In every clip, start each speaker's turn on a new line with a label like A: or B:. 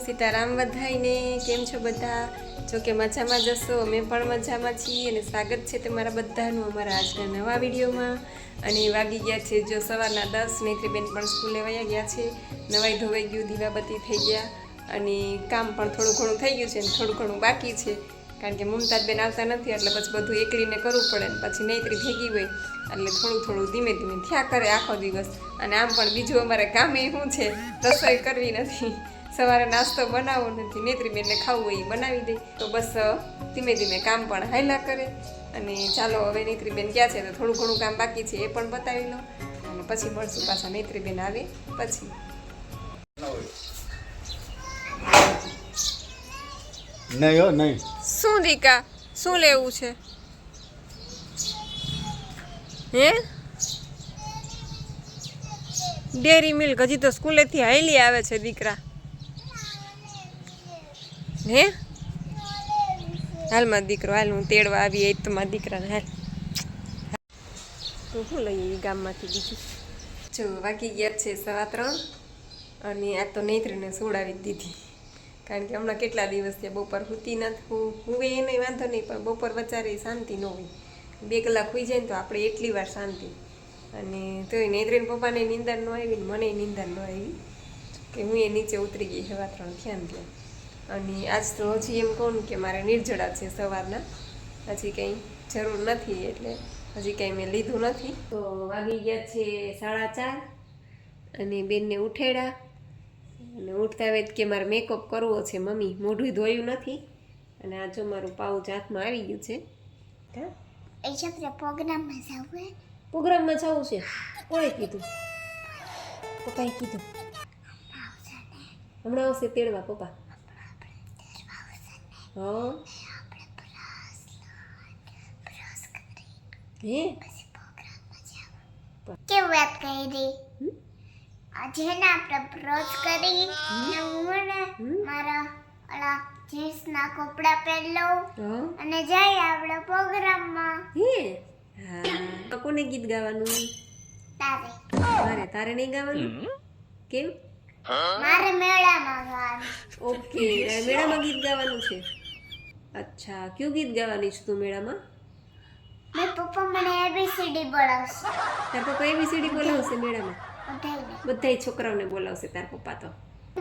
A: સીતારામ બધાઈને કેમ છો બધા? જો કે મજામાં જશો, અમે પણ મજામાં છીએ અને સ્વાગત છે તમારા બધાનું અમારા આજના નવા વિડીયોમાં. અને વાગી ગયા છે જો સવારના 10. નેત્રીબેન પણ સ્કૂલે વયા ગયા છે. નવાઈ ધોવાઈ ગયું, દીવાબત્તી થઈ ગયા અને કામ પણ થોડું ઘણું થઈ ગયું છે અને થોડું ઘણું બાકી છે. કારણ કે મુમતાજબેન આવતા નથી એટલે પછી બધું એકલીને કરવું પડે ને પછી નૈત્રી ભેગી હોય એટલે થોડું થોડું ધીમે ધીમે થયા કરે આખો દિવસ. અને આમ પણ બીજું અમારે કામે શું છે, રસોઈ કરવી નથી, સવારે નાસ્તો બનાવવો નથી, નેત્રીબેનને ખાવું હોય એ બનાવી દે તો બસ ધીમે ધીમે કામ પણ હાલ્યા કરે. અને ચાલો હવે નેત્રીબેન ક્યાં છે તો થોડું ઘણું કામ બાકી છે એ પણ બતાવી લો અને પછી મળશું પાછા નેત્રીબેન આવે પછી.
B: નહીં હો નહીં.
A: શું દીકા, શું લેવું છે હે? ડેરી મિલ્ક હજી તો સ્કૂલેથી હાઈલી આવે છે દીકરા. હે હાલમાં દીકરો હાલ, હું તેડવા આવી એ તો મારા દીકરાને હાલ. તો શું લઈએ એ ગામમાંથી બીજું? જો વાગી ગયા છે 3:15 અને આ તો નૈત્રીને સુવડાવી દીધી. કારણ કે હમણાં કેટલા દિવસ થયા બપોર સૂતી નથી. હું એ નહીં વાંધો નહીં, પણ બપોર વચારે શાંતિ ન હોય. 2 કલાક સુઈ જાય ને તો આપણે એટલી વાર શાંતિ. અને તોય નૈત્રીને પપ્પાને નીંદર ન આવી ને મને નીંદર ન આવી કે હું એ નીચે ઉતરી ગઈ 3:15 થયા ને ત્યાં. અને આજ તો હજી એમ કહું કે મારે નિર્જળા છે સવારના, હજી કંઈ જરૂર નથી એટલે હજી કંઈ મેં લીધું નથી. તો વાગી ગયા છે 4:30 અને બેનને ઉઠેડા અને ઉઠતા વેત કે મારે મેકઅપ કરવો છે મમ્મી, મોઢું ધોયું નથી. અને આ જો મારું પાઉચ હાથમાં આવી ગયું છે.
C: પ્રોગ્રામમાં જવું
A: પ્રોગ્રામમાં જવું છે? કોણે કીધું? પપ્પાએ કીધું હમણાં આવશે તેડવા પપ્પા. હા હે
C: કેવું વાત કરી આજે ને આપણે બ્રશ કરી હું ને મારા ઓલા જીન્સના કપડા પહેરી લઉં અને જઈએ આપણે પ્રોગ્રામમાં.
A: હે હા, કોને ગીત ગાવાનું?
C: તારે
A: તારે નહીં ગાવાનું? કેમ?
C: મારે મેળામાં ગાવાનું.
A: ઓકે, મેળામાં ગીત ગાવાનું છે. અચ્છા, કયું ગીત ગાવાની છે તું મેળામાં?
C: મેં પપ્પા મને ABCD બોલાવશે.
A: તાર પપ્પા ABCD બોલાવશે મેળામાં?
C: બધાયને
A: બધાય છોકરાઓને બોલાવશે તાર પપ્પા તો.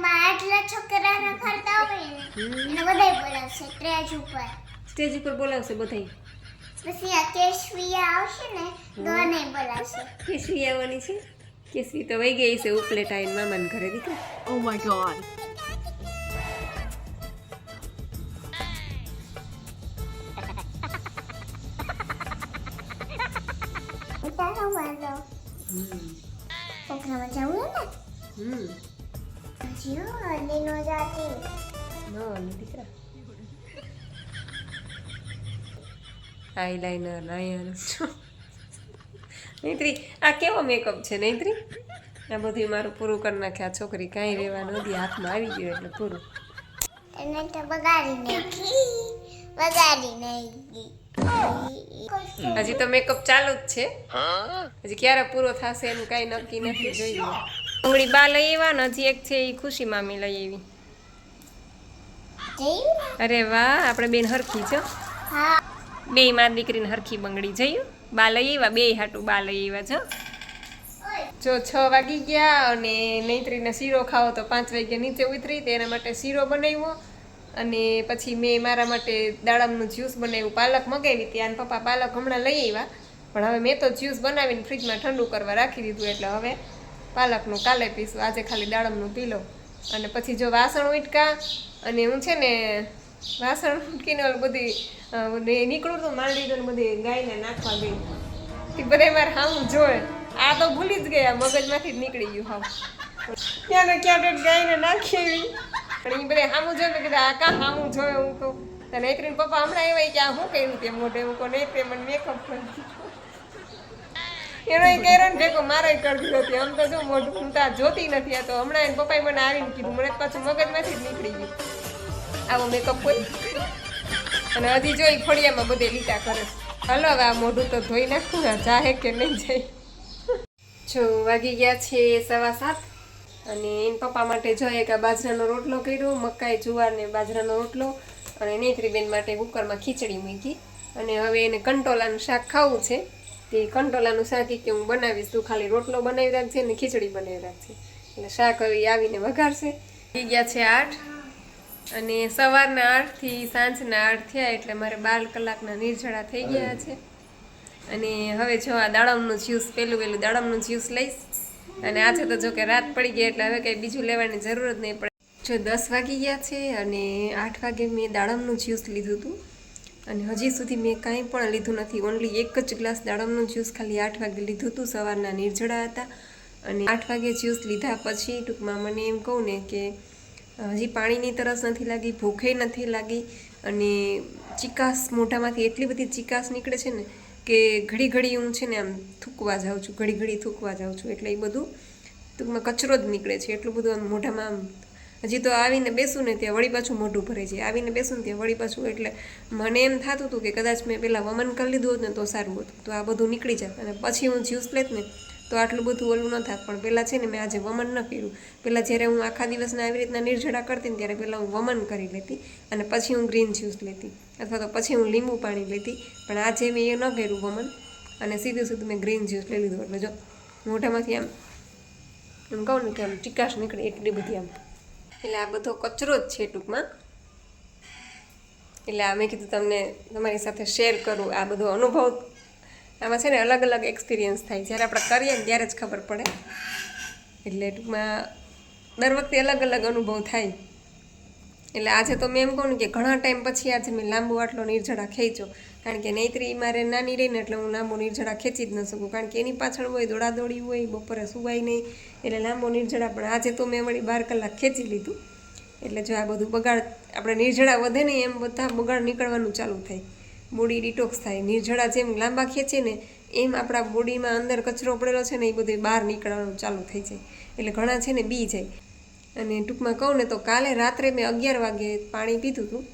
C: માં આટલા છોકરાને ફરતા હોય ને એને બધાય બોલાવશે સ્ટેજ ઉપર.
A: સ્ટેજ ઉપર બોલાવશે બધાય.
C: પછી આ કેશવિયા આવશે ને તો એને બોલાવશે.
A: કેસવી આવવાની છે? કેસવી તો વહી ગઈ છે ઉપલેટા એને મામાને ઘરે દીકરા.
D: Oh my god.
C: તારો વાલો પ્રોગ્રામમાં જવું ને જીઓ અલીનો જાતી
A: ના દીકરા. આઈલાઇનર નાયર નૈત્રી, આ કેવો મેકઅપ છે નૈત્રી? આ બધું મારું પૂરું કરી નાખે આ છોકરી, કાંઈ રહેવા નથી, હાથમાં આવી ગયું એટલે પૂરું.
C: એને તો બગાડી નાખી.
A: હજી તો મેકઅપ ચાલુ જ છે, હજી ક્યારે પૂરો થશે એનું કાંઈ નક્કી નથી. જોઈએ બંગડી બા લઈ આવ્યા ને હજી એક છે એ ખુશી મામી લઈ આવી. અરે વાહ, આપણે બેન હરખી છો.
C: હા
A: બે માં દીકરીને હરખી બંગડી જયું બા લઈ આવ્યા, બે હાટું બા લઈ આવ્યા જો 6 વાગી ગયા અને નૈત્રીને શીરો ખાવો તો 5 વાગ્યા નીચે ઉતરી તો એના માટે શીરો બનાવ્યો. અને પછી મેં મારા માટે દાડમનું જ્યુસ બનાવ્યું, પાલક મગાવી હતી અને પપ્પા પાલક હમણાં લઈ આવ્યા પણ હવે મેં તો જ્યુસ બનાવીને ફ્રીજમાં ઠંડુ કરવા રાખી દીધું એટલે હવે પાલકનું કાલે પીશું, આજે ખાલી દાડમનું પી લઉં. અને પછી જો વાસણ ઉટકા અને હું છે ને વાસણ ઉટકીને બધી નીકળું તો માંડી દો ને બધી ગાયને નાખવા ગઈ તે બધા મારે હામું જોયે. આ તો ભૂલી જ ગયા, મગજમાંથી જ નીકળી ગયું હાવ. ક્યાં ને ક્યાં ગાયને નાખી એવી પણ એ બધા હામું જોયું તો કીધું આ કાં હામું જોયે. હું કહું તો નૈત્રીને પપ્પા હમણાં એવા કે આ શું કર્યું તે મોઢે? હું કહું નૈત્રી મને મેકઅપ કરી એનો કર્યો ને ભેગો મારે કરી દીધો હતી. આમ તો જો મોઢું હું તો જોતી નથી, આ તો હમણાં એને પપ્પાએ મને આવીને કીધું, મને પાછું મગજમાંથી જ નીકળી ગયું આવો મેકઅપ કોઈ. અને હજી જોઈ ફળિયામાં બધે લીટા કરે. હલો હવે આ મોઢું તો ધોઈ નાખું ને જાહે કે નહીં જાય. જો વાગી ગયા છે 7:15 અને એના પપ્પા માટે જો એક આ બાજરાનો રોટલો કર્યો, મકાઈ જુવાર ને બાજરાનો રોટલો, અને નેત્રીબેન માટે કુકરમાં ખીચડી મૂકી. અને હવે એને કંટોલાનું શાક ખાવું છે, તે કંટોલાનું શાક કે હું બનાવીશ, તું ખાલી રોટલો બનાવી રાખજે ને ખીચડી બનાવી રાખજે. એટલે શાક હવે આવીને વઘારશે. થઈ ગયા છે 8 અને સવારના 8 થી સાંજના 8 થયા, એટલે મારે 12 કલાકના નિર્જળા થઈ ગયા છે. અને હવે જો આ દાડમનું જ્યુસ પહેલું દાડમનું જ્યુસ લઈશ. અને આજે તો જો કે રાત પડી ગઈ એટલે હવે કંઈ બીજું લેવાની જરૂર જ નહીં પડે. જો 10 વાગી ગયા છે અને 8 વાગે મેં દાડમનું જ્યુસ લીધું હતું અને હજી સુધી મેં કાંઈ પણ લીધું નથી. ઓનલી એક જ ગ્લાસ દાડમનું જ્યુસ ખાલી 8 વાગે લીધું હતું, સવારના નિર્જળા હતા. અને 8 વાગે જ્યુસ લીધા પછી ટૂંકમાં મને એમ કહું ને કે હજી પાણીની તરસ નથી લાગી, ભૂખે નથી લાગી, અને ચીકાશ મોઢામાંથી એટલી બધી ચીકાશ નીકળે છે ને કે ઘડી ઘડી હું છે ને આમ થૂકવા જાઉં છું, ઘડી થૂકવા જાઉં છું. એટલે એ બધું ટૂંકમાં કચરો જ નીકળે છે, એટલું બધું આમ મોઢામાં આમ. હજી તો આવીને બેસું ને ત્યાં વળી પાછું મોઢું ભરે છે, આવીને બેસું ને ત્યાં વળી પાછું. એટલે મને એમ થતું હતું કે કદાચ મેં પહેલાં વમન કરી લીધું હોત ને તો સારું હતું, તો આ બધું નીકળી જાય અને પછી હું જ્યુસ લેત ને તો આટલું બધું ઓલું ન થાત. પણ પહેલાં છે ને મેં આજે વમન ન કર્યું. પહેલાં જ્યારે હું આખા દિવસના આવી રીતના નિર્જળા કરતી ને ત્યારે પહેલાં હું વમન કરી લેતી અને પછી હું ગ્રીન જ્યુસ લેતી, અથવા તો પછી હું લીંબુ પાણી લેતી. પણ આજે મેં એ ન કર્યું વમન, અને સીધું મેં ગ્રીન જ્યુસ લઈ લીધું. એટલે જો મોઢામાંથી આમ એમ કહું ને કે આમ ચીકાશ નીકળે એટલી બધી આમ. એટલે આ બધો કચરો જ છે ટૂંકમાં. એટલે આ મેં કીધું તમને તમારી સાથે શેર કરું આ બધો અનુભવ. આમાં છે ને અલગ અલગ એક્સપિરિયન્સ થાય, જ્યારે આપણે કરીએ ને ત્યારે જ ખબર પડે. એટલે ટૂંકમાં દર વખતે અલગ અલગ અનુભવ થાય. એટલે આજે તો મેં એમ કહું ને કે ઘણા ટાઈમ પછી આજે મેં લાંબુ આટલો નિર્જળા ખેંચ્યો, કારણ કે નૈત્રી મારે નાની રહીને એટલે હું લાંબો નિર્જળા ખેંચી જ ન શકું, કારણ કે એની પાછળ હોય દોડાદોડી હોય, બપોરે સુવાય નહીં, એટલે લાંબો નિર્જળા. પણ આજે તો મેં વળી 12 કલાક ખેંચી લીધું. એટલે જો આ બધું બગાડ, આપણે નિર્જળા વધે ને એમ બધા બગાડ નીકળવાનું ચાલુ થાય, બોડી ડિટોક્સ થાય. નિર્જળા જેમ લાંબા ખેંચે ને એમ આપણા બોડીમાં અંદર કચરો પડેલો છે ને એ બધું બહાર નીકળવાનું ચાલુ થઈ જાય. એટલે ઘણા છે ને બી જાય. અને ટૂંકમાં કહું ને તો કાલે રાત્રે મેં 11 વાગે પાણી પીધું હતું.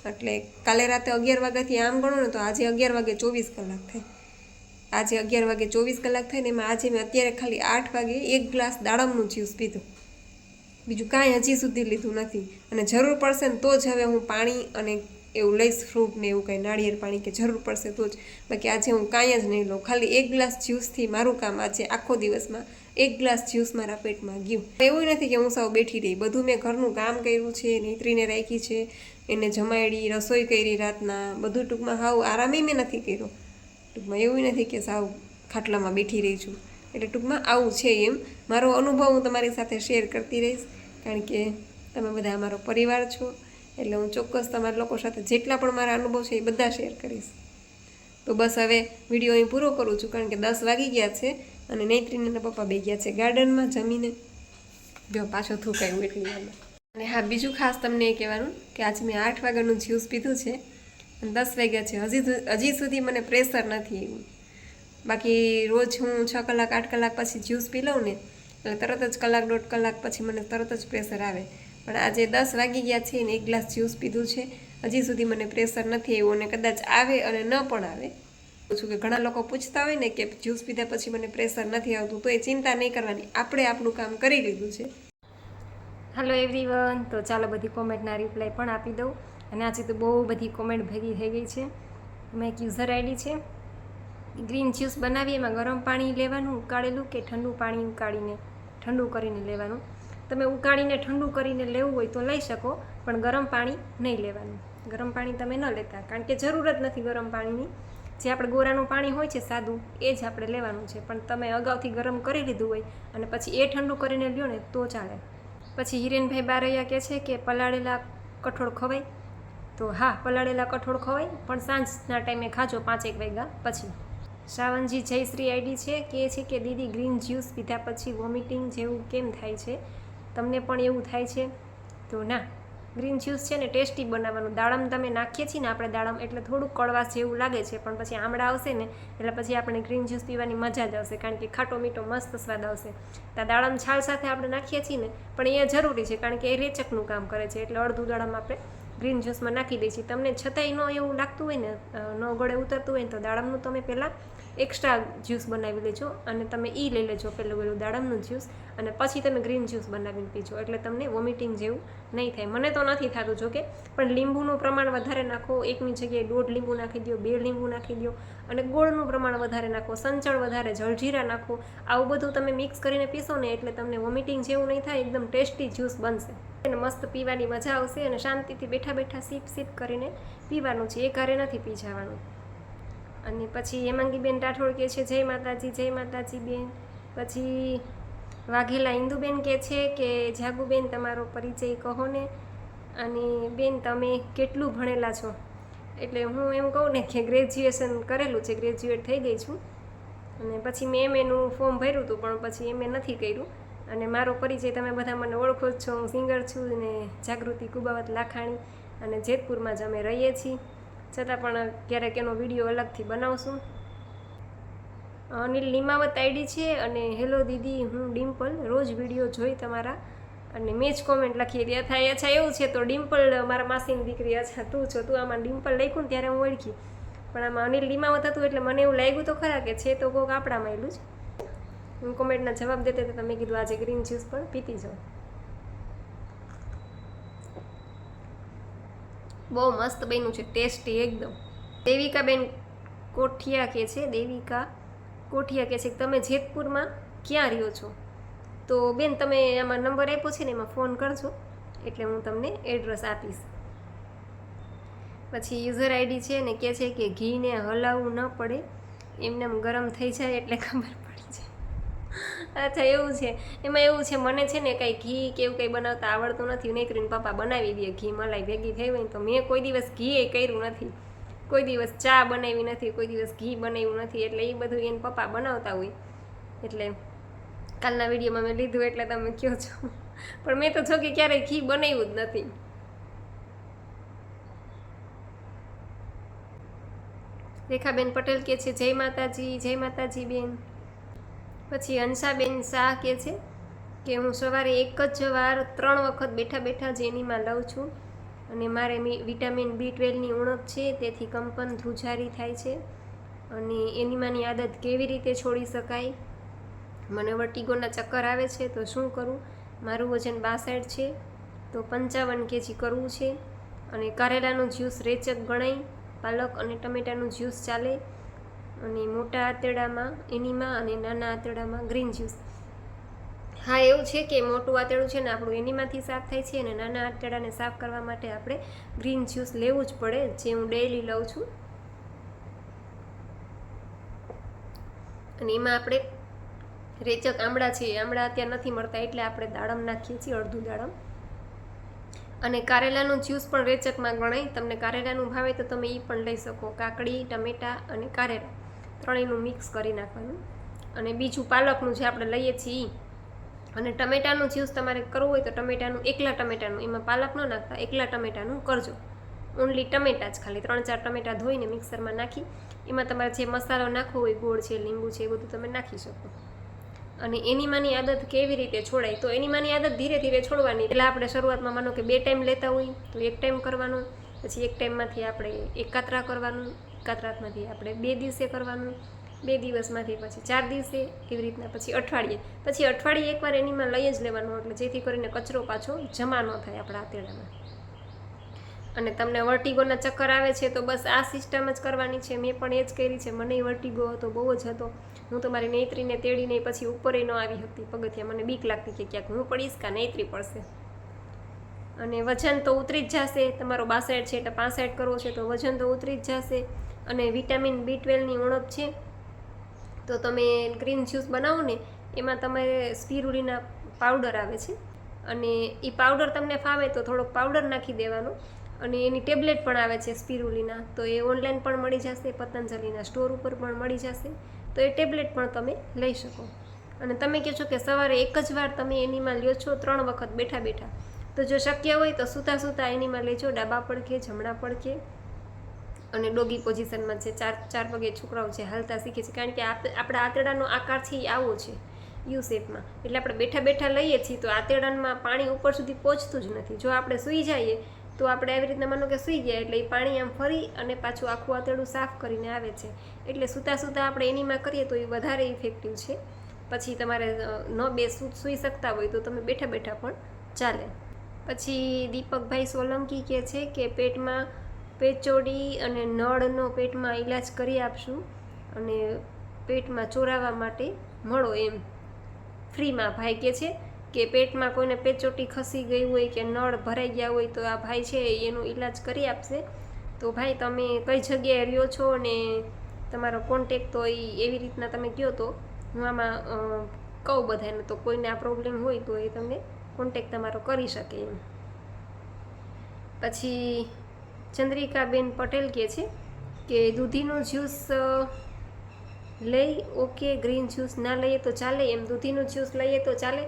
A: એટલે કાલે રાતે 11 વાગ્યાથી આમ ગણો ને તો આજે 11 વાગે 24 કલાક થાય. આજે 11 વાગે 24 કલાક થાય ને એમાં આજે મેં અત્યારે ખાલી 8 વાગે 1 ગ્લાસ દાડમનું જ્યુસ પીધું, બીજું કાંઈ હજી સુધી લીધું નથી. અને જરૂર પડશે ને તો જ હવે હું પાણી અને એવું લઈશ, ફ્રૂટ ને એવું કંઈ નાળિયેર પાણી કે જરૂર પડશે તો જ. બાકી આજે હું કાંઈ જ નહીં લઉં. ખાલી 1 ગ્લાસ જ્યુસથી મારું કામ આજે આખો દિવસમાં 1 ગ્લાસ જ્યુસ મારા પેટમાં ગયું. એવું નથી કે હું સાવ બેઠી રહી, બધું મેં ઘરનું કામ કર્યું છે, નેત્રીને રાખી છે, એને જમાડી, રસોઈ કરી રાતના, બધું ટૂંકમાં હાવ આરામે મેં નથી કર્યો. ટૂંકમાં એવું નથી કે સાવ ખાટલામાં બેઠી રહી છું. એટલે ટૂંકમાં આવું છે. એમ મારો અનુભવ હું તમારી સાથે શેર કરતી રહીશ, કારણ કે તમે બધા અમારો પરિવાર છો. એટલે હું ચોક્કસ તમારા લોકો સાથે જેટલા પણ મારા અનુભવ છે એ બધા શેર કરીશ. તો બસ હવે વિડીયો અહીં પૂરો કરું છું, કારણ કે 10 વાગી ગયા છે અને નૈત્રીને એના પપ્પા બે ગયા છે ગાર્ડનમાં જમીને. જો પાછો થૂકાયું એટલી વારમાં. અને હા, બીજું ખાસ તમને એ કહેવાનું કે આજે મેં 8 વાગ્યાનું જ્યુસ પીધું છે અને 10 વાગ્યા છે. હજી સુધી મને પ્રેશર નથી એવું. બાકી રોજ હું 6 કલાક 8 કલાક પછી જ્યુસ પી લઉં ને એટલે તરત જ કલાક 1.5 કલાક પછી મને તરત જ પ્રેશર આવે. પણ આજે 10 વાગી ગયા છે ને 1 ગ્લાસ જ્યુસ પીધું છે, હજી સુધી મને પ્રેશર નથી આવ્યું. અને કદાચ આવે અને ન પણ આવે. છું કે ઘણા લોકો પૂછતા હોય ને કે જ્યુસ પીધા પછી મને પ્રેશર નથી આવતું, તો એ ચિંતા નહીં કરવાની, આપણે આપણું કામ કરી લીધું છે. હેલો એવરીવન, તો ચાલો બધી કોમેન્ટના રિપ્લાય પણ આપી દઉં. અને આજે તો બહુ બધી કોમેન્ટ ભેગી થઈ ગઈ છે. એમાં એક યુઝર આઈડી છે, ગ્રીન જ્યુસ બનાવીએ એમાં ગરમ પાણી લેવાનું ઉકાળેલું કે ઠંડુ પાણી ઉકાળીને ઠંડુ કરીને લેવાનું. તમે ઉકાળીને ઠંડુ કરીને લેવું હોય તો લઈ શકો, પણ ગરમ પાણી નહીં લેવાનું. ગરમ પાણી તમે ન લેતા, કારણ કે જરૂર જ નથી ગરમ પાણીની. જે આપણે ગોરાનું પાણી હોય છે સાદું, એ જ આપણે લેવાનું છે. પણ તમે અગાઉથી ગરમ કરી લીધું હોય અને પછી એ ઠંડુ કરીને લ્યો ને તો ચાલે. પછી હિરેનભાઈ બારૈયા કહે છે કે પલાળેલા કઠોળ ખવાય. તો હા, પલાળેલા કઠોળ ખવાય, પણ સાંજના ટાઈમે ખાજો 5-1 વાગ્યા પછી. શ્રાવણજી જયશ્રી આઈડી છે, કહે છે કે દીદી ગ્રીન જ્યુસ પીધા પછી વોમિટિંગ જેવું કેમ થાય છે? તમને પણ એવું થાય છે? તો ના, ગ્રીન જ્યુસ છે ને ટેસ્ટી બનાવવાનું. દાડમ તમે નાખીએ છીએ ને આપણે દાડમ, એટલે થોડુંક કડવાશ જેવું લાગે છે, પણ પછી આમળા આવશે ને એટલે પછી આપણે ગ્રીન જ્યુસ પીવાની મજા જ આવશે, કારણ કે ખાટો મીઠો મસ્ત સ્વાદ આવશે. તો દાડમ છાલ સાથે આપણે નાખીએ છીએ ને, પણ એ જરૂરી છે, કારણ કે એ રેચકનું કામ કરે છે. એટલે અડધું દાડમ આપણે ગ્રીન જ્યુસમાં નાખી દઈએ છીએ. તમને છતાંય ન એવું લાગતું હોય ને, ન ગળે ઉતરતું હોય ને, તો દાડમનું તમે પહેલાં એક્સ્ટ્રા જ્યુસ બનાવી લેજો અને તમે એ લઈ લેજો પેલું દાડમનું જ્યુસ, અને પછી તમે ગ્રીન જ્યુસ બનાવીને પીજો, એટલે તમને વોમિટિંગ જેવું નહીં થાય. મને તો નથી થતું જોકે, પણ લીંબુનું પ્રમાણ વધારે નાખો. એકની જગ્યાએ 1.5 લીંબુ નાખી દો, 2 લીંબુ નાખી દો, અને ગોળનું પ્રમાણ વધારે નાખો, સંચળ વધારે, જલજીરા નાખો. આવું બધું તમે મિક્સ કરીને પીશો ને એટલે તમને વોમિટિંગ જેવું નહીં થાય, એકદમ ટેસ્ટી જ્યુસ બનશે અને મસ્ત પીવાની મજા આવશે. અને શાંતિથી બેઠા બેઠા સીપ કરીને પીવાનું છે, એ ઘરે નથી પી જવાનું. અને પછી હેમાંગીબેન રાઠોડ કહે છે જય માતાજી બેન. પછી વાઘેલા ઇન્દુબેન કહે છે કે જાગુબેન તમારો પરિચય કહો ને, અને બેન તમે કેટલું ભણેલા છો? એટલે હું એમ કહું ને કે ગ્રેજ્યુએશન કરેલું છે, ગ્રેજ્યુએટ થઈ ગઈ છું. અને પછી મેં એમએનું ફોર્મ ભર્યું હતું, પણ પછી એમએ નથી કર્યું. અને મારો પરિચય તમે બધા મને ઓળખો જ છો, હું સિંગર છું ને જાગૃતિ કુબાવત લાખાણી, અને જેતપુરમાં જ અમે રહીએ છીએ. છતાં પણ ક્યારેક એનો વિડીયો અલગથી બનાવશું. અનિલ લીમાવત આઈડી છે. અને હેલો દીદી, હું ડિમ્પલ, રોજ વિડીયો જોઈ તમારા, અને મેં જ કોમેન્ટ લખી હતી. અચ્છા એવું છે, તો ડિમ્પલ મારા માસીની દીકરી. અચ્છા તું છો, તું આમાં ડિમ્પલ લખ્યું ને ત્યારે હું ઓળખી, પણ આમાં અનિલ લીમાવત હતું એટલે મને એવું લાગ્યું તો ખરા કે છે તો કોઈક આપણામાં એલું જ. હું કોમેન્ટના જવાબ દેતા હતા, તમે કીધું આજે ગ્રીન જ્યુસ પણ પીતી જાઓ. બહુ મસ્ત બન્યું છે, ટેસ્ટી એકદમ. દેવિકાબેન કોઠિયા કહે છે, દેવિકા કોઠિયા કહે છે કે તમે જેતપુરમાં ક્યાં રહ્યો છો? તો બેન તમે આમાં નંબર આપ્યો છે ને, એમાં ફોન કરજો એટલે હું તમને એડ્રેસ આપીશ. પછી યુઝર આઈડી છે ને કહે છે કે ઘીને હલાવવું ન પડે, એમને ગરમ થઈ જાય એટલે ખબર પડી જાય. અચ્છા એવું છે, એમાં એવું છે, મને છે ને કંઈ ઘી કે એવું કંઈ બનાવતા આવડતું નથી. નૈત્રીને પપ્પા બનાવી દે ઘી મલાઈ ભેગી થઈ હોય તો મેં કોઈ દિવસ ઘી એ કર્યું નથી, કોઈ દિવસ ચા બનાવી નથી, કોઈ દિવસ ઘી બનાવ્યું નથી. એટલે એ બધું એને પપ્પા બનાવતા હોય, એટલે કાલના વિડીયોમાં મેં લીધું એટલે તમે કહો છો. પણ મેં તો જો કે ક્યારેય ઘી બનાવ્યું જ નથી. રેખાબેન પટેલ કહે છે જય માતાજી બેન. પછી હંસાબેન શાહ કહે છે કે હું સવારે એક જ વાર 3 વખત બેઠા બેઠા જ એનીમાં લઉં છું, અને મારે વિટામિન B12ની ઉણપ છે, તેથી કંપન ધ્રુજારી થાય છે. અને એનીમાંની આદત કેવી રીતે છોડી શકાય? મને વર્ટિગોના ચક્કર આવે છે તો શું કરું? મારું વજન 62 છે તો 55 kg કરવું છે. અને કારેલાનું જ્યુસ રેચક ગણાય, પાલક અને ટમેટાનું જ્યુસ ચાલે, અને મોટા આંતરડામાં એનીમાં અને નાના આંતરડામાં ગ્રીન જ્યુસ. હા એવું છે કે મોટું આંતરડું છે ને આપણું એનીમાંથી સાફ થાય છે, અને નાના આંતરડાને સાફ કરવા માટે આપણે ગ્રીન જ્યુસ લેવું જ પડે, જે હું ડેઈલી લઉં છું. અને એમાં આપણે રેચક આમળા છે, આમળા અત્યારે નથી મળતા એટલે આપણે દાડમ નાખીએ છીએ, અડધું દાડમ. અને કારેલાનું જ્યુસ પણ રેચકમાં ગણાય. તમને કારેલાનું ભાવે તો તમે એ પણ લઈ શકો. કાકડી, ટમેટા અને કારેલા ત્રણેયનું મિક્સ કરી નાખવાનું. અને બીજું પાલકનું જે આપણે લઈએ છીએ. અને ટમેટાનું જ્યુસ તમારે કરવું હોય તો ટમેટાનું, એકલા ટમેટાનું, એમાં પાલક ન નાખતા, એકલા ટમેટાનું કરજો. ઓનલી ટમેટા જ, ખાલી 3-4 ટમેટા ધોઈને મિક્સરમાં નાખી એમાં તમારે જે મસાલો નાખવો હોય, ગોળ છે, લીંબુ છે, એ બધું તમે નાખી શકો. અને એનીમાની આદત કેવી રીતે છોડાય? તો એનીમાની આદત ધીરે ધીરે છોડવાની. એટલે આપણે શરૂઆતમાં માનો કે 2 ટાઈમ લેતા હોય તો 1 ટાઈમ કરવાનો, પછી 1 ટાઈમમાંથી આપણે એકાત્રા કરવાનું, એકાત્રામાંથી આપણે 2 દિવસે કરવાનું, 2 દિવસમાંથી પછી 4 દિવસે, એવી રીતના પછી અઠવાડિયે એકવાર એનીમાં લઈ જ લેવાનું, એટલે જેથી કરીને કચરો પાછો જમા ન થાય આપણા આંતરડામાં. અને તમને વર્ટિગોના ચક્કર આવે છે તો બસ આ સિસ્ટમ જ કરવાની છે. મેં પણ એ જ કરી છે. મને વર્ટિગો હતો, બહુ જ હતો. હું તો મારી નૈત્રીને તેડીને પછી ઉપર ન આવી શકતી પગથિયા. મને બીક લાગતી કે ક્યાંક હું પડીશ કાં નૈત્રી પડશે. અને વજન તો ઉતરી જ જશે. તમારો 62 છે એટલે 65 કરવો છે તો વજન તો ઉતરી જ જશે. અને વિટામિન B12ની ઉણપ છે તો તમે ગ્રીન જ્યુસ બનાવો ને, એમાં તમારે સ્પિરુલિના પાવડર આવે છે, અને એ પાવડર તમને ફાવે તો થોડોક પાવડર નાખી દેવાનો. અને એની ટેબ્લેટ પણ આવે છે સ્પિરુલિના, તો એ ઓનલાઈન પણ મળી જશે, પતંજલિના સ્ટોર ઉપર પણ મળી જશે, તો એ ટેબ્લેટ પણ તમે લઈ શકો. અને તમે કહો છો કે સવારે એક જ વાર તમે એનીમાં લ્યો છો 3 વખત બેઠા બેઠા, તો જો શક્ય હોય તો સૂતા સૂતા એનીમાં લેજો, ડાબા પડખે, જમણા પડખે. અને ડોગી પોઝિશનમાં છે, ચાર પગે છોકરાઓ છે હાલતા શીખે છે, કારણ કે આપણા આંતરડાનો આકાર છે એ આવો છે, યુ શેપમાં. એટલે આપણે બેઠા બેઠા લઈએ છીએ તો આંતરડામાં પાણી ઉપર સુધી પહોંચતું જ નથી. જો આપણે સૂઈ જઈએ તો આપણે આવી રીતના માનો કે સૂઈ ગયા એટલે એ પાણી આમ ફરી અને પાછું આખું આંતરડું સાફ કરીને આવે છે. એટલે સૂતા સૂતા આપણે એનીમાં કરીએ તો એ વધારે ઇફેક્ટિવ છે. પછી તમારે ન સૂઈ શકતા હોય તો તમે બેઠા બેઠા પણ ચાલે. પછી દીપકભાઈ સોલંકી કહે છે કે પેટમાં પેચોડી અને નળનો પેટમાં ઈલાજ કરી આપશું અને પેટમાં ચોરાવા માટે મળો એમ ફ્રીમાં. ભાઈ કહે છે કે પેટમાં કોઈને પેચોટી ખસી ગઈ હોય કે નળ ભરાઈ ગયા હોય તો આ ભાઈ છે એનો ઈલાજ કરી આપશે. તો ભાઈ તમે કઈ જગ્યાએ રહ્યો છો અને તમારો કોન્ટેક તો એવી રીતના તમે કહો તો હું આમાં કહું બધાને, તો કોઈને આ પ્રોબ્લેમ હોય તો એ તમને કોન્ટેક તમારો કરી શકે એમ. પછી ચંદ્રિકાબેન પટેલ કહે છે કે દૂધીનું જ્યુસ લઈ ઓકે, ગ્રીન જ્યુસ ના લઈએ તો ચાલે એમ. દૂધીનું જ્યુસ લઈએ તો ચાલે,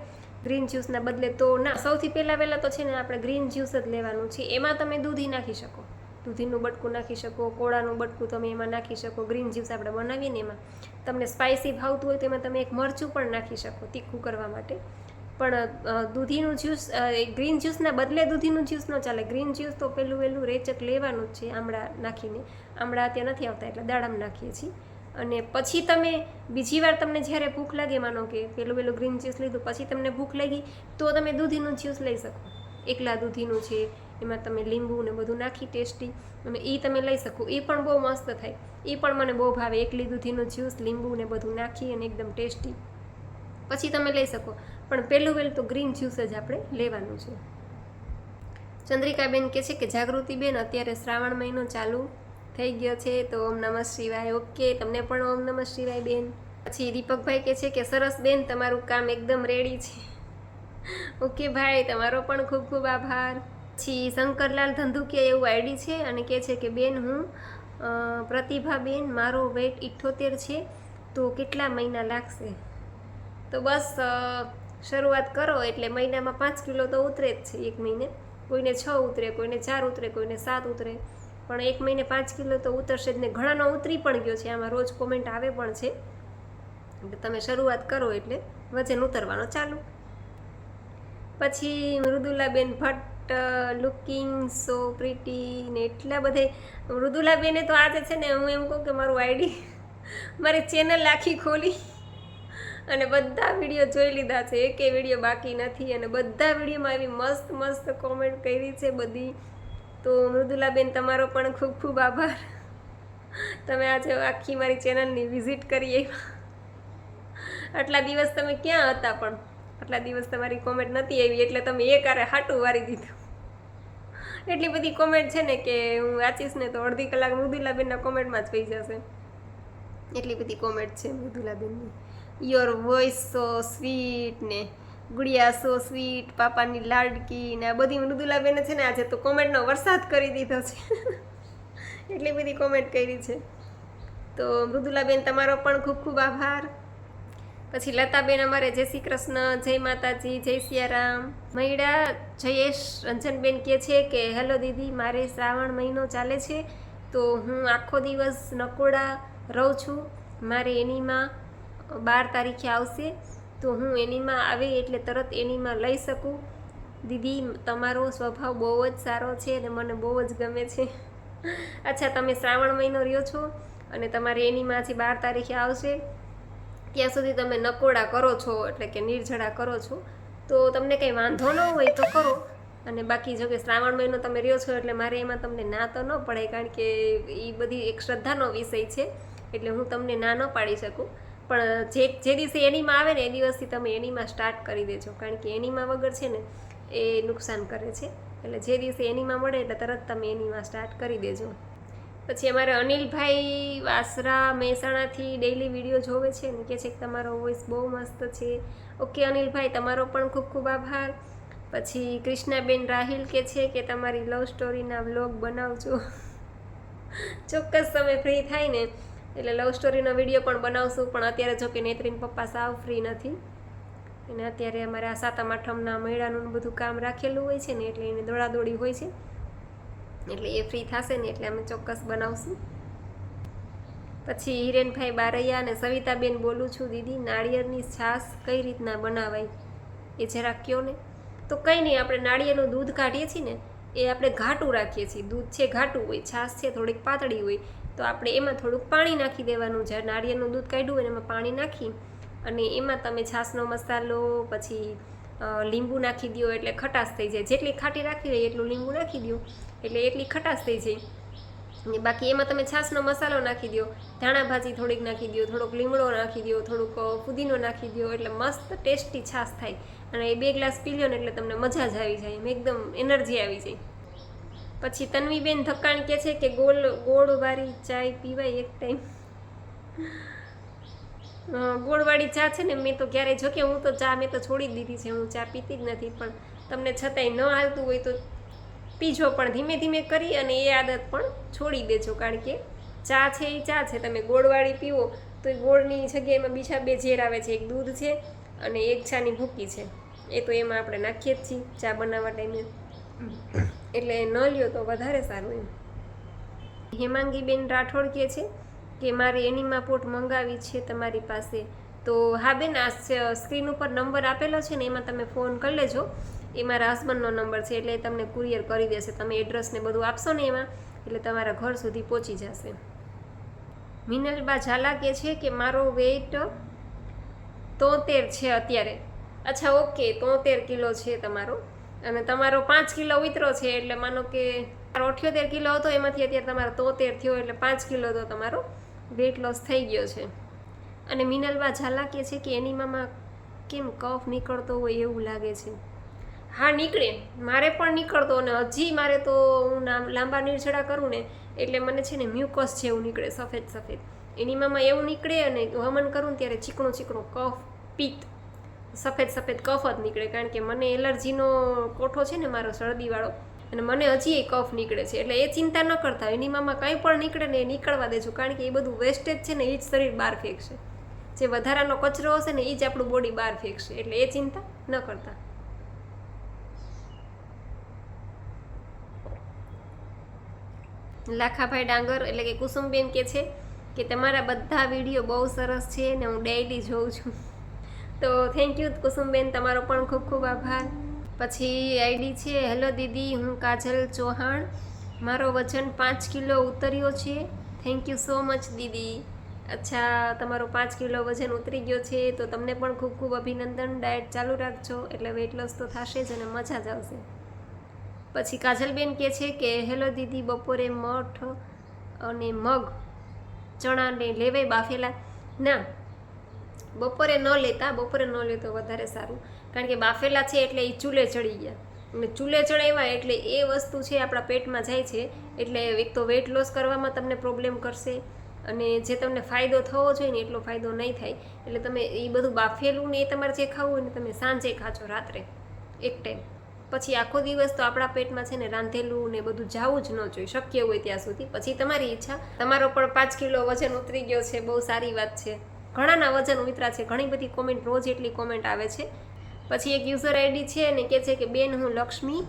A: ગ્રીન જ્યુસના બદલે તો ના. સૌથી પહેલાં તો છે ને આપણે ગ્રીન જ્યુસ જ લેવાનું છે. એમાં તમે દૂધી નાખી શકો, દૂધીનું બટકું નાખી શકો, કોળાનું બટકું તમે એમાં નાખી શકો. ગ્રીન જ્યુસ આપણે બનાવીએ ને એમાં તમને સ્પાઇસી ભાવતું હોય તો એમાં તમે એક મરચું પણ નાખી શકો તીખું કરવા માટે. પણ દૂધીનું જ્યુસ ગ્રીન જ્યુસના બદલે દૂધીનું જ્યુસ ન ચાલે. ગ્રીન જ્યુસ તો વહેલું રેચક લેવાનું જ છે આમળા નાખીને. આમળા અત્યારે નથી આવતા એટલે દાડામાં નાખીએ છીએ. અને પછી તમે બીજી વાર તમને જ્યારે ભૂખ લાગે, માનો કે વહેલું ગ્રીન જ્યુસ લીધું પછી તમને ભૂખ લાગી તો તમે દૂધીનું જ્યુસ લઈ શકો. એકલા દૂધીનું છે, એમાં તમે લીંબુ ને બધું નાખી ટેસ્ટી અને એ તમે લઈ શકો. એ પણ બહુ મસ્ત થાય, એ પણ મને બહુ ભાવે. એકલી દૂધીનું જ્યુસ લીંબુ ને બધું નાખી અને એકદમ ટેસ્ટી પછી તમે લઈ શકો. પણ પહેલું તો ગ્રીન જ્યુસ જ આપણે લેવાનું છે. ચંદ્રિકાબેન કહે છે કે જાગૃતિબેન અત્યારે શ્રાવણ મહિનો ચાલુ થઈ ગયો છે તો ઓમ નમઃ શિવાય. ઓકે, તમને પણ ઓમ નમઃ શિવાય બેન. પછી દીપકભાઈ કહે છે કે સરસ બેન, તમારું કામ એકદમ રેડી છે. ઓકે ભાઈ, તમારો પણ ખૂબ ખૂબ આભાર. પછી શંકરલાલ ધંધુકિયા એવું આઈડી છે અને કહે છે કે બેન હું પ્રતિભાબેન, મારો વેઇટ 78 છે તો કેટલા મહિના લાગશે? તો બસ શરૂઆત કરો એટલે મહિનામાં 5 કિલો તો ઉતરે જ છે. એક મહિને કોઈને 6 ઉતરે, કોઈને 4 ઉતરે, કોઈને 7 ઉતરે, પણ એક મહિને 5 કિલો તો ઉતરશે જ ને. ઘણાનો ઉતરી પણ ગયો છે, આમાં રોજ કોમેન્ટ આવે પણ છે. એટલે તમે શરૂઆત કરો એટલે વજન ઉતરવાનો ચાલુ. પછી મૃદુલાબેન ભટ્ટ, લુકિંગ સો પ્રીટી ને એટલા બધે. મૃદુલાબેને તો આજે છે ને હું એમ કહું કે મારું આઈડી મારી ચેનલ આખી ખોલી અને બધા વિડીયો જોઈ લીધા છે, એકે વિડીયો બાકી નથી અને બધા વિડીયોમાં એવી મસ્ત મસ્ત કોમેન્ટ કરી છે બધી. તો મૃદુલાબેન તમારો પણ ખૂબ ખૂબ આભાર. તમે આજે આખી મારી ચેનલની વિઝિટ કરી. આટલા દિવસ તમે ક્યાં હતા? પણ આટલા દિવસ તમારી કોમેન્ટ નથી આવી એટલે તમે એકારે હાટું વારી દીધું. એટલી બધી કોમેન્ટ છે ને કે હું વાંચીશ ને તો અડધી કલાક મૃદુલાબેનના કોમેન્ટમાં જ પઈ જશે. એટલી બધી કોમેન્ટ છે મૃદુલાબેનની. યોર વોઇસ સો સ્વીટ ને ગુડિયા સો સ્વીટ, પાપાની લાડકી ને આ બધી મૃદુલાબેને છે ને આજે તો કોમેન્ટનો વરસાદ કરી દીધો છે. એટલી બધી કોમેન્ટ કરી છે. તો મૃદુલાબેન તમારો પણ ખૂબ ખૂબ આભાર. પછી લતાબેન અમારે જય શ્રી કૃષ્ણ, જય માતાજી, જય સિયારામ. મહિડા જયેશ રંજનબેન કહે છે કે હેલો દીદી, મારે શ્રાવણ મહિનો ચાલે છે તો હું આખો દિવસ નકોડા રહું છું. મારે એનીમાં 12 તારીખે આવશે તો હું એનીમાં આવે એટલે તરત એનીમાં લઈ શકું. દીદી તમારો સ્વભાવ બહુ જ સારો છે અને મને બહુ જ ગમે છે. અચ્છા, તમે શ્રાવણ મહિનો રહ્યો છો અને તમારે એનીમાંથી 12 તારીખે આવશે ત્યાં સુધી તમે નકોડા કરો છો એટલે કે નિર્જળા કરો છો તો તમને કંઈ વાંધો ન હોય તો કરો. અને બાકી જો કે શ્રાવણ મહિનો તમે રહ્યો છો એટલે મારે એમાં તમને ના તો ન પડે, કારણ કે એ બધી એક શ્રદ્ધાનો વિષય છે એટલે હું તમને ના ન પાડી શકું. પણ જે દિવસે એનીમાં આવે ને એ દિવસથી તમે એનીમાં સ્ટાર્ટ કરી દેજો, કારણ કે એનીમાં વગર છે ને એ નુકસાન કરે છે. એટલે જે દિવસે એનીમાં મળે એટલે તરત તમે એનીમાં સ્ટાર્ટ કરી દેજો. પછી અમારે અનિલભાઈ વાસરા મહેસાણાથી ડેઈલી વિડીયો જોવે છે ને કહે છે કે તમારો વોઇસ બહુ મસ્ત છે. ઓકે અનિલભાઈ, તમારો પણ ખૂબ ખૂબ આભાર. પછી કૃષ્ણાબેન રાહિલ કહે છે કે તમારી લવ સ્ટોરીના વ્લોગ બનાવજો. ચોક્કસ તમે ફ્રી થાય ને એટલે લવ સ્ટોરીનો વિડીયો પણ બનાવશું. પણ અત્યારે જો કે નેત્રીન પપ્પા સાવ ફ્રી નથી અને અત્યારે અમારે આ સાતમ આઠમના મહિનાનું બધું કામ રાખેલું હોય છે ને એટલે એને દોડાદોડી હોય છે, એટલે એ ફ્રી થશે ને એટલે અમે ચોક્કસ બનાવશું. પછી હિરેનભાઈ બારૈયા અને સવિતાબેન બોલું છું. દીદી નાળિયેરની છાશ કઈ રીતના બનાવાય એ જરાક કહો ને. તો કંઈ નહીં, આપણે નાળિયેરનું દૂધ કાઢીએ છીએ ને એ આપણે ઘાટું રાખીએ છીએ. દૂધ છે ઘાટું હોય, છાશ છે થોડીક પાતળી હોય, તો આપણે એમાં થોડુંક પાણી નાખી દેવાનું. જ્યારે નાળિયેરનું દૂધ કાઢ્યું હોય એમાં પાણી નાખી અને એમાં તમે છાશનો મસાલો પછી લીંબુ નાખી દો એટલે ખટાશ થઈ જાય. જેટલી ખાટી રાખવી હોય એટલું લીંબુ નાખી દો એટલે એટલી ખટાશ થઈ જાય. ને બાકી એમાં તમે છાશનો મસાલો નાખી દો, ધાણા ભાજી થોડીક નાખી દો, થોડોક લીમડો નાખી દો, થોડુંક ફુદીનો નાખી દો એટલે મસ્ત ટેસ્ટી છાશ થાય. અને એ 2 ગ્લાસ પી લો ને એટલે તમને મજા જ આવી જાય, એકદમ એનર્જી આવી જાય. પછી તન્વીબેન ધક્કાણ કહે છે કે ગોળવાળી ચાય પીવાય એક ટાઈમ. ગોળવાળી ચા છે ને મેં તો ક્યારેય, જો કે હું તો ચા મેં તો છોડી જ દીધી છે, હું ચા પીતી જ નથી. પણ તમને છતાંય ન હાલતું હોય તો પીજો, પણ ધીમે ધીમે કરી અને એ આદત પણ છોડી દેજો. કારણ કે ચા છે એ ચા છે, તમે ગોળવાળી પીવો તો એ ગોળની જગ્યાએમાં બીજા 2 ઝેર આવે છે, એક દૂધ છે અને એક ચાની ભૂકી છે. એ તો એમાં આપણે નાખીએ જ છીએ ચા બનાવવા ટાઈમે, એટલે ન લ્યો તો વધારે સારું એમ. હેમાંગીબેન રાઠોડ કહે છે કે મારે એનીમા પોટ મંગાવી છે તમારી પાસે. તો હા બેન, આ સ્ક્રીન ઉપર નંબર આપેલો છે ને એમાં તમે ફોન કરી લેજો. એ મારા હસબન્ડનો નંબર છે એટલે એ તમને કુરિયર કરી દેશે. તમે એડ્રેસને બધું આપશો ને એમાં એટલે તમારા ઘર સુધી પહોંચી જશે. મિનલબા ઝાલા કહે છે કે મારો વેઇટ 73 છે અત્યારે. અચ્છા, ઓકે, 73 કિલો છે તમારો અને તમારો 5 કિલો ઉતરો છે. એટલે માનો કે 78 કિલો હતો, એમાંથી અત્યારે તમારો 73 થયો એટલે 5 કિલો તો તમારો વેઇટ લોસ થઈ ગયો છે. અને મિનલબા ઝાલા કહે છે કે એનીમામાં કેમ કફ નીકળતો હોય એવું લાગે છે. હા, નીકળે, મારે પણ નીકળતો અને હજી મારે તો હું લાંબા નીરછડા કરું ને એટલે મને છે ને મ્યુકસ જેવું નીકળે, સફેદ સફેદ. એનીમામાં એવું નીકળે અને વમન કરું ને ત્યારે ચીકણો ચીકણો કફ, પિત્ત, સફેદ સફેદ કફ જ નીકળે. કારણ કે મને એલર્જીનો કોઠો છે ને મારો શરદીવાળો, અને મને હજી એ કફ નીકળે છે. એટલે એ ચિંતા ન કરતા, એનીમામાં કંઈ પણ નીકળે ને એ નીકળવા દેજો. કારણ કે એ બધું વેસ્ટેજ છે ને એ જ શરીર બહાર ફેંકશે. જે વધારાનો કચરો હશે ને એ જ આપણું બોડી બહાર ફેંકશે. એટલે એ ચિંતા ન કરતા. લાખાભાઈ ડાંગર એટલે કે કુસુમબેન કહે છે કે તમારા બધા વિડીયો બહુ સરસ છે ને હું ડેઈલી જોઉં છું. તો થેન્ક યુ કુસુમબેન, તમારો પણ ખૂબ ખૂબ આભાર. પછી આઈડી છે, હેલો દીદી, હું કાજલ ચૌહાણ, મારો વજન 5 કિલો ઉતર્યો છે. થેન્ક યુ સો મચ દીદી. અચ્છા, તમારો 5 કિલો વજન ઉતરી ગયો છે તો તમને પણ ખૂબ ખૂબ અભિનંદન. ડાયટ ચાલુ રાખજો એટલે વેઇટ લોસ તો થશે જ અને મજા જ આવશે. પછી કાજલબેન કહે છે કે હેલો દીદી, બપોરે મઠ અને મગ ચણાને લેવાય બાફેલા? ના, બપોરે ન લેતા, બપોરે ન લેતો વધારે સારું. કારણ કે બાફેલા છે એટલે એ ચૂલે ચડી ગયા, અને ચૂલે ચડાવ્યા એટલે એ વસ્તુ છે આપણા પેટમાં જાય છે. એટલે એક તો વેઇટ લોસ કરવામાં તમને પ્રોબ્લેમ કરશે અને જે તમને ફાયદો થવો જોઈએ ને એટલો ફાયદો નહીં થાય. એટલે તમે એ બધું બાફેલું ને એ તમારે જે ખાવું હોય ને તમે સાંજે ખાજો, રાત્રે એક ટાઈમ. પછી આખો દિવસ તો આપણા પેટમાં છે ને રાંધેલું ને બધું જવું જ ન જોઈએ, શક્ય હોય ત્યાં સુધી. પછી તમારી ઈચ્છા. તમારો પણ 5 કિલો વજન ઉતરી ગયો છે, બહુ સારી વાત છે. ઘણાના વજન ઉતરા છે, ઘણી બધી કોમેન્ટ, રોજ એટલી કોમેન્ટ આવે છે. પછી એક યુઝર આઈડી છે ને કહે છે કે બેન હું લક્ષ્મી,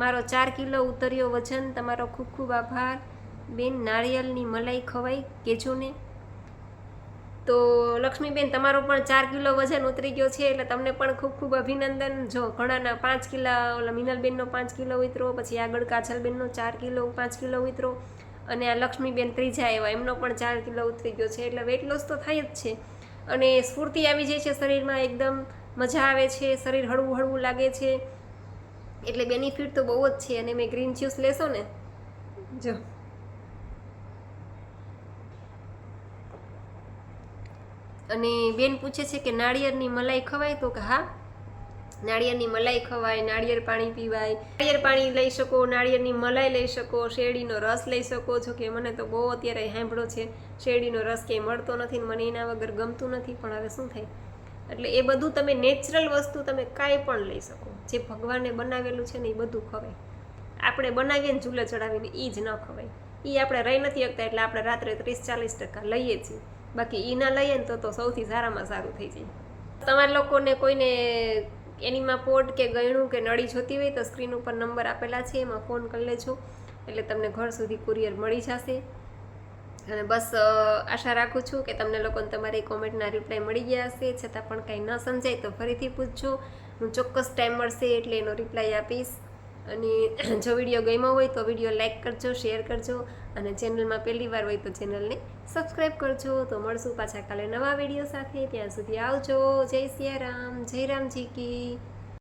A: મારો 4 કિલો ઉતર્યો વજન, તમારો ખૂબ ખૂબ આભાર બેન. નારિયેળની મલાઈ ખવાય કહેજો ને. તો લક્ષ્મીબેન, તમારો પણ 4 કિલો વજન ઉતરી ગયો છે એટલે તમને પણ ખૂબ ખૂબ અભિનંદન. જો ઘણાના 5 કિલા, ઓલા મિનલબેનનો 5 કિલો ઉતરો, પછી આગળ કાજલબેનનો 4 કિલો 5 કિલો ઉતરો, અને આ લક્ષ્મીબેન ત્રીજા એવા, એમનો પણ 4 કિલો ઉતરી ગયો છે. એટલે વેઇટ લોસ તો થાય જ છે અને સ્ફૂર્તિ આવી જાય છે શરીરમાં, એકદમ મજા આવે છે, શરીર હળવું હળવું લાગે છે. એટલે બેનિફિટ તો બહુ જ છે. અને મેં ગ્રીન જ્યુસ લેશો ને, જો અને બેન પૂછે છે કે નાળિયેરની મલાઈ ખવાય? તો કે હા, નાળિયેરની મલાઈ ખવાય, નાળિયેર પાણી પીવાય, નાળિયેર પાણી લઈ શકો, નાળિયેરની મલાઈ લઈ શકો, શેરડીનો રસ લઈ શકો છો. કે મને તો બહુ અત્યારે સાંભળો છે શેરડીનો રસ ક્યાંય મળતો નથી ને મને એના વગર ગમતું નથી, પણ હવે શું થાય. એટલે એ બધું તમે નેચરલ વસ્તુ તમે કાંઈ પણ લઈ શકો. જે ભગવાને બનાવેલું છે ને એ બધું ખવાય. આપણે બનાવીએ ને ચૂલે ચડાવીને એ જ ન ખવાય. એ આપણે રહી નથી શકતા એટલે આપણે રાત્રે 30-40% લઈએ છીએ. બાકી એ ના લઈએ ને તો સૌથી સારામાં સારું થઈ જાય. તમારા લોકોને કોઈને એનીમા પોટ કે ગયણું કે નળી જોતી હોય તો સ્ક્રીન ઉપર નંબર આપેલા છે, એમાં ફોન કરી લેજો એટલે તમને ઘર સુધી કુરિયર મળી જશે. અને બસ આશા રાખું છું કે તમને લોકોને તમારી કોમેન્ટના રિપ્લાય મળી ગયા હશે. છતાં પણ કાંઈ ન સમજાય તો ફરીથી પૂછજો, હું ચોક્કસ ટાઈમ મળશે એટલે એનો રિપ્લાય આપીશ. અને જો વિડીયો ગમ્યો હોય તો વિડીયો લાઈક કરજો, શેર કરજો અને ચેનલમાં પહેલી વાર હોય તો ચેનલને સબસ્ક્રાઈબ કરજો. તો મળશું પાછા કાલે નવા વિડીયો સાથે. ત્યાં સુધી આવજો. જય સિયારામ, જય રામજી કી.